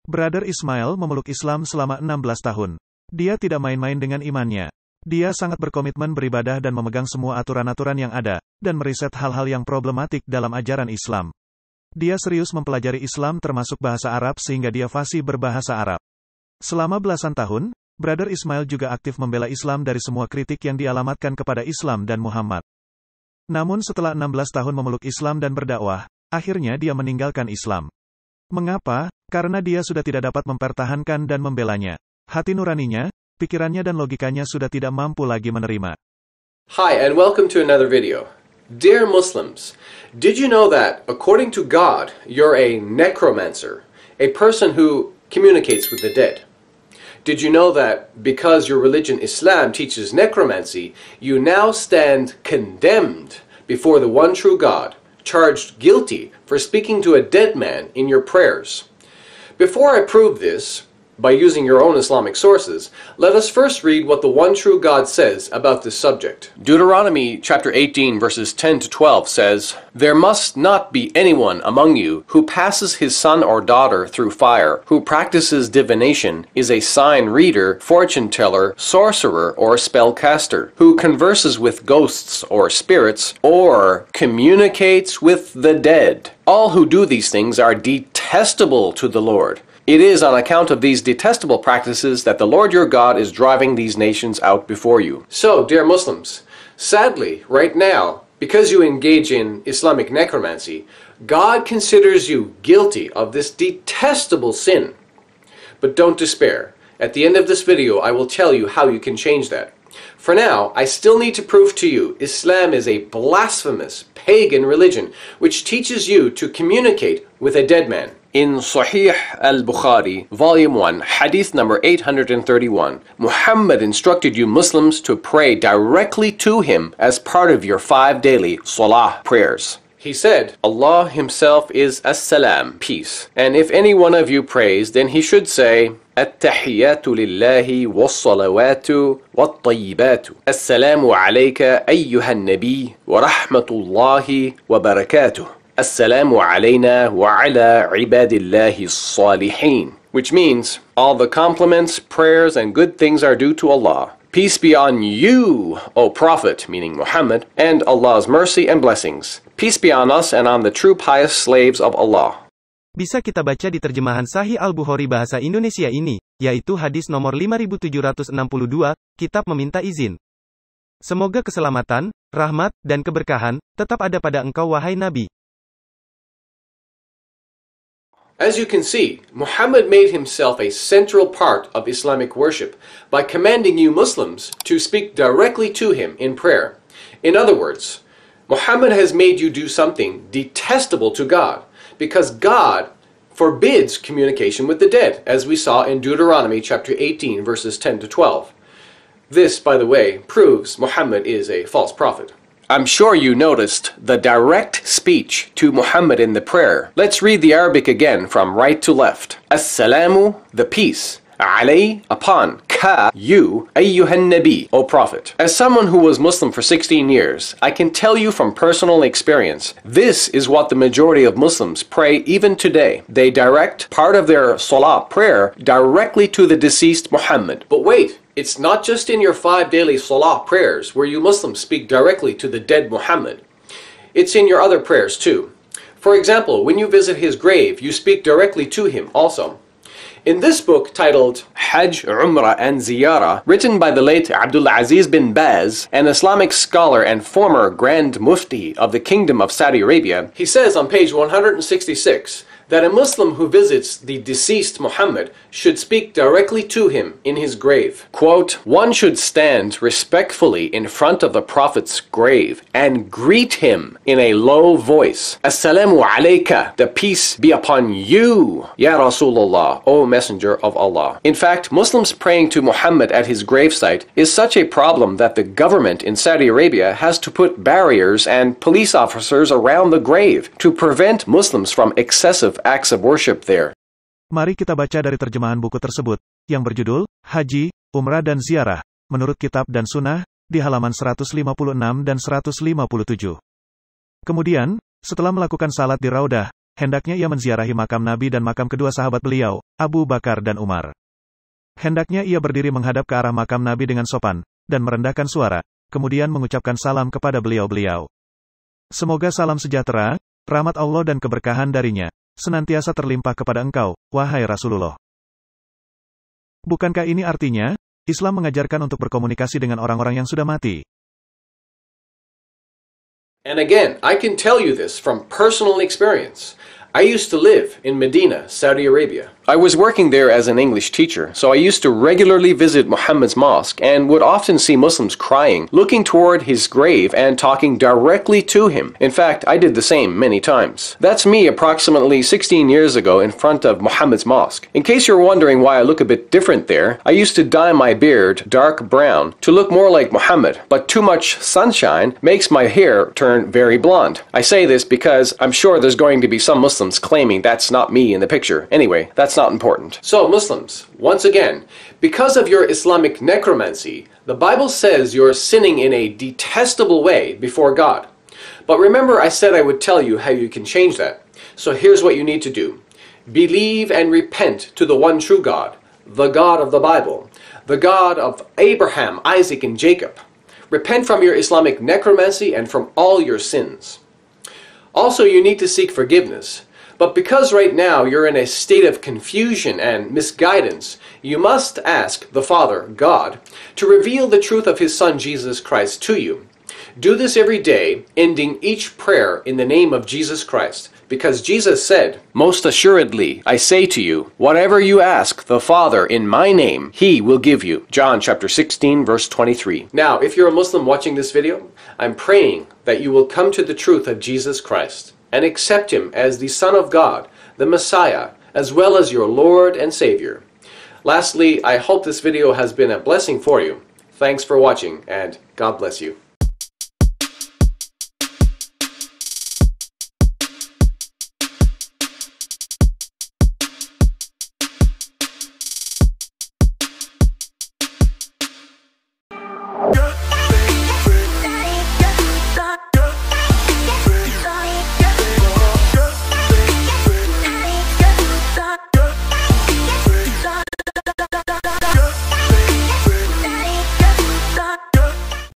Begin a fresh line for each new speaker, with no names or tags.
Brother Ismail memeluk Islam selama 16 tahun. Dia tidak main-main dengan imannya. Dia sangat berkomitmen beribadah dan memegang semua aturan-aturan yang ada, dan meriset hal-hal yang problematik dalam ajaran Islam. Dia serius mempelajari Islam termasuk bahasa Arab sehingga dia fasih berbahasa Arab. Selama belasan tahun, Brother Ismail juga aktif membela Islam dari semua kritik yang dialamatkan kepada Islam dan Muhammad. Namun setelah 16 tahun memeluk Islam dan berdakwah, akhirnya dia meninggalkan Islam. Mengapa? Karena dia sudah tidak dapat mempertahankan dan membelanya. Hati nuraninya, pikirannya dan logikanya sudah tidak mampu lagi menerima.
Hi, and welcome to another video. Dear Muslims, did you know that, according to God, you're a necromancer, a person who communicates with the dead? Did you know that, because your religion Islam teaches necromancy, you now stand condemned before the one true God, charged guilty for speaking to a dead man in your prayers? Before I prove this, by using your own Islamic sources, let us first read what the one true God says about this subject. Deuteronomy chapter 18 verses 10 to 12 says, "There must not be anyone among you who passes his son or daughter through fire, who practices divination, is a sign reader, fortune teller, sorcerer, or spellcaster, who converses with ghosts or spirits, or communicates with the dead. All who do these things are detestable to the Lord. It is on account of these detestable practices that the Lord your God is driving these nations out before you." So, dear Muslims, sadly, right now, because you engage in Islamic necromancy, God considers you guilty of this detestable sin. But don't despair. At the end of this video, I will tell you how you can change that. For now, I still need to prove to you Islam is a blasphemous, pagan religion which teaches you to communicate with a dead man. In Sahih al-Bukhari, Volume 1, Hadith number 831, Muhammad instructed you Muslims to pray directly to him as part of your 5 daily salah prayers. He said, Allah himself is as-salam, peace. And if any one of you prays, then he should say, At-tahiyyatu lillahi was-salawatu wat-tayyibatu. As-salamu alayka ayyuhan nabi wa rahmatullahi wa barakatuh. As-salamu alayna wa ala ibadillahi as-salihin. Which means, all the compliments, prayers, and good things are due to Allah. Peace be on you, O Prophet, meaning Muhammad, and Allah's mercy and blessings. Peace be on us and on the true pious slaves of Allah.
Bisa kita baca di terjemahan Sahih Al-Bukhari bahasa Indonesia ini, yaitu hadis nomor 5762, Kitab Meminta Izin. Semoga keselamatan, rahmat, dan keberkahan tetap ada pada engkau wahai Nabi.
As you can see, Muhammad made himself a central part of Islamic worship by commanding you Muslims to speak directly to him in prayer. In other words, Muhammad has made you do something detestable to God, because God forbids communication with the dead, as we saw in Deuteronomy chapter 18 verses 10 to 12. This, by the way, proves Muhammad is a false prophet. I'm sure you noticed the direct speech to Muhammad in the prayer. Let's read the Arabic again from right to left. As-salamu, the peace. Alay, upon. Ka, you. Ayyuhan nabi, O Prophet. As someone who was Muslim for 16 years, I can tell you from personal experience, this is what the majority of Muslims pray even today. They direct part of their salah prayer directly to the deceased Muhammad. But wait! It's not just in your 5 daily salah prayers where you Muslims speak directly to the dead Muhammad. It's in your other prayers too. For example, when you visit his grave, you speak directly to him also. In this book titled Hajj, Umrah and Ziyarah, written by the late Abdul Aziz bin Baz, an Islamic scholar and former Grand Mufti of the Kingdom of Saudi Arabia, he says on page 166 that a Muslim who visits the deceased Muhammad should speak directly to him in his grave. Quote, "One should stand respectfully in front of the Prophet's grave and greet him in a low voice. Assalamu alayka, the peace be upon you, Ya Rasulullah, O Messenger of Allah." In fact, Muslims praying to Muhammad at his gravesite is such a problem that the government in Saudi Arabia has to put barriers and police officers around the grave to prevent Muslims from excessive acts of worship there.
Mari kita baca dari terjemahan buku tersebut, yang berjudul, Haji, Umrah dan Ziarah, menurut Kitab dan Sunnah, di halaman 156 dan 157. Kemudian, setelah melakukan salat di Raudah, hendaknya ia menziarahi makam Nabi dan makam kedua sahabat beliau, Abu Bakar dan Umar. Hendaknya ia berdiri menghadap ke arah makam Nabi dengan sopan, dan merendahkan suara, kemudian mengucapkan salam kepada beliau-beliau. Semoga salam sejahtera, rahmat Allah dan keberkahan darinya, senantiasa terlimpah kepada engkau, wahai Rasulullah. Bukankah ini artinya, Islam mengajarkan untuk berkomunikasi dengan orang-orang yang sudah mati?
And again, I can tell you this from personal experience. I used to live in Medina, Saudi Arabia. I was working there as an English teacher, so I used to regularly visit Muhammad's mosque and would often see Muslims crying, looking toward his grave and talking directly to him. In fact, I did the same many times. That's me approximately 16 years ago in front of Muhammad's mosque. In case you're wondering why I look a bit different there, I used to dye my beard dark brown to look more like Muhammad, but too much sunshine makes my hair turn very blonde. I say this because I'm sure there's going to be some Muslims claiming that's not me in the picture. Anyway, that's not important. So Muslims, once again, because of your Islamic necromancy, the Bible says you're sinning in a detestable way before God. But remember, I said I would tell you how you can change that. So here's what you need to do. Believe and repent to the one true God, the God of the Bible, the God of Abraham, Isaac, and Jacob. Repent from your Islamic necromancy and from all your sins. Also, you need to seek forgiveness. But because right now you're in a state of confusion and misguidance, you must ask the Father, God, to reveal the truth of His Son Jesus Christ to you. Do this every day, ending each prayer in the name of Jesus Christ, because Jesus said, "Most assuredly, I say to you, whatever you ask the Father in my name, He will give you." John chapter 16, verse 23. Now, if you're a Muslim watching this video, I'm praying that you will come to the truth of Jesus Christ and accept Him as the Son of God, the Messiah, as well as your Lord and Savior. Lastly, I hope this video has been a blessing for you. Thanks for watching, and God bless you.